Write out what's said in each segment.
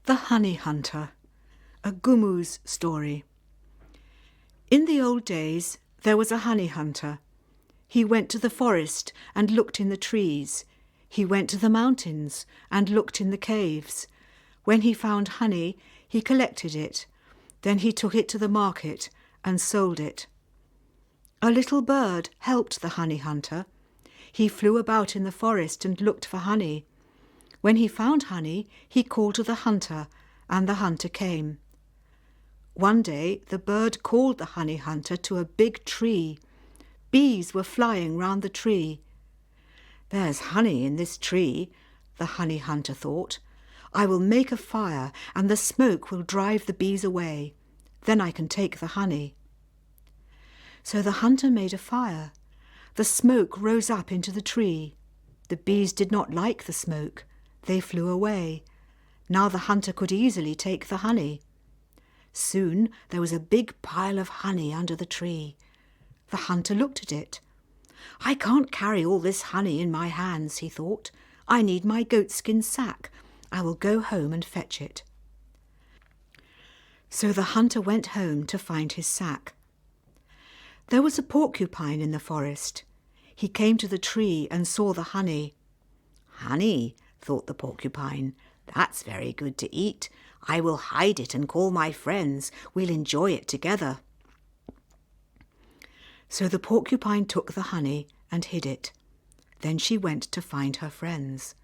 The Honey Hunter, a Gumu's story. In the old days, there was a honey hunter. He went to the forest and looked in the trees. He went to the mountains and looked in the caves. When he found honey, he collected it. Then he took it to the market and sold it. A little bird helped the honey hunter. He flew about in the forest and looked for honey. When he found honey, he called to the hunter, and the hunter came. One day the bird called the honey hunter to a big tree. Bees were flying round the tree. "There's honey in this tree," the honey hunter thought. "I will make a fire, and the smoke will drive the bees away. Then I can take the honey." So the hunter made a fire. The smoke rose up into the tree. The bees did not like the smoke. They flew away. Now the hunter could easily take the honey. Soon there was a big pile of honey under the tree. The hunter looked at it. "I can't carry all this honey in my hands," he thought. "I need my goatskin sack. I will go home and fetch it." So the hunter went home to find his sack. There was a porcupine in the forest. He came to the tree and saw the honey. "Honey," thought the porcupine, "that's very good to eat. I will hide it and call my friends. We'll enjoy it together." So the porcupine took the honey and hid it. Then she went to find her friends.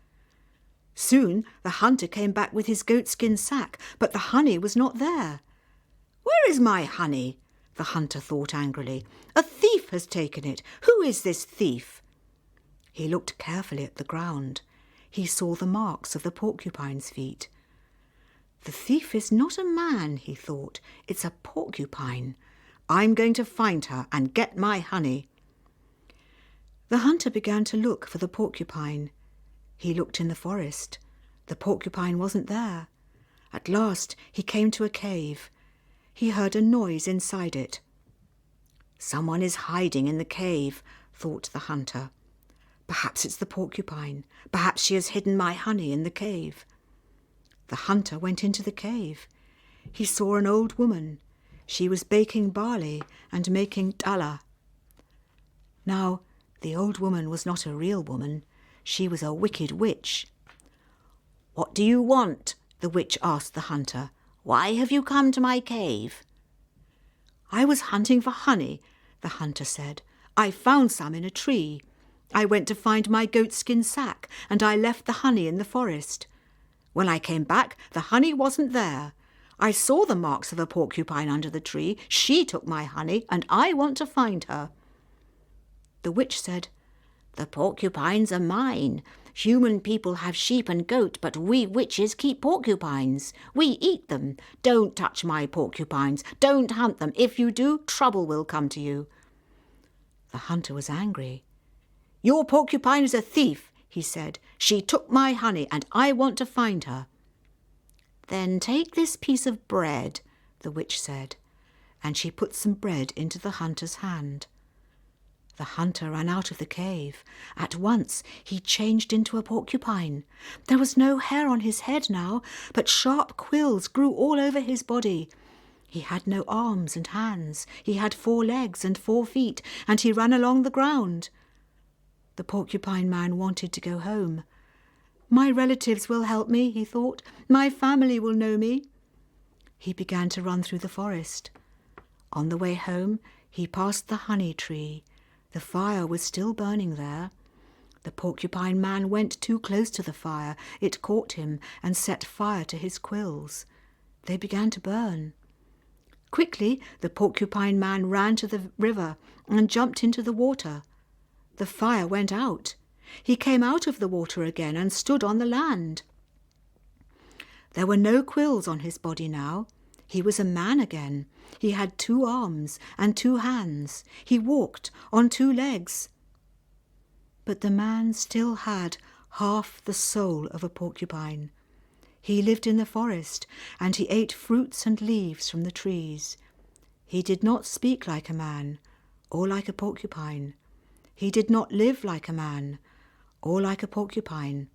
Soon the hunter came back with his goatskin sack, but the honey was not there. "Where is my honey?" the hunter thought angrily. "A thief has taken it. Who is this thief?" He looked carefully at the ground. He saw the marks of the porcupine's feet. "The thief is not a man," he thought. "It's a porcupine. I'm going to find her and get my honey." The hunter began to look for the porcupine. He looked in the forest. The porcupine wasn't there. At last he came to a cave. He heard a noise inside it. "Someone is hiding in the cave," thought the hunter. "Perhaps it's the porcupine. Perhaps she has hidden my honey in the cave." The hunter went into the cave. He saw an old woman. She was baking barley and making dalla. Now, the old woman was not a real woman. She was a wicked witch. "What do you want?" the witch asked the hunter. "Why have you come to my cave?" "I was hunting for honey," the hunter said. "I found some in a tree. I went to find my goatskin sack, and I left the honey in the forest. When I came back, the honey wasn't there. I saw the marks of a porcupine under the tree. She took my honey, and I want to find her." The witch said, "The porcupines are mine. Human people have sheep and goat, but we witches keep porcupines. We eat them. Don't touch my porcupines. Don't hunt them. If you do, trouble will come to you." The hunter was angry. "Your porcupine is a thief," he said. "She took my honey, and I want to find her." "Then take this piece of bread," the witch said, and she put some bread into the hunter's hand. The hunter ran out of the cave. At once he changed into a porcupine. There was no hair on his head now, but sharp quills grew all over his body. He had no arms and hands. He had 4 legs and 4 feet, and he ran along the ground. The porcupine man wanted to go home. "My relatives will help me," he thought. "My family will know me." He began to run through the forest. On the way home, he passed the honey tree. The fire was still burning there. The porcupine man went too close to the fire. It caught him and set fire to his quills. They began to burn. Quickly, the porcupine man ran to the river and jumped into the water. The fire went out. He came out of the water again and stood on the land. There were no quills on his body now. He was a man again. He had 2 arms and 2 hands. He walked on 2 legs. But the man still had half the soul of a porcupine. He lived in the forest, and he ate fruits and leaves from the trees. He did not speak like a man, or like a porcupine. He did not live like a man, or like a porcupine.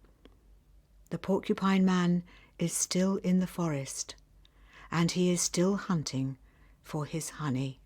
The porcupine man is still in the forest, and he is still hunting for his honey.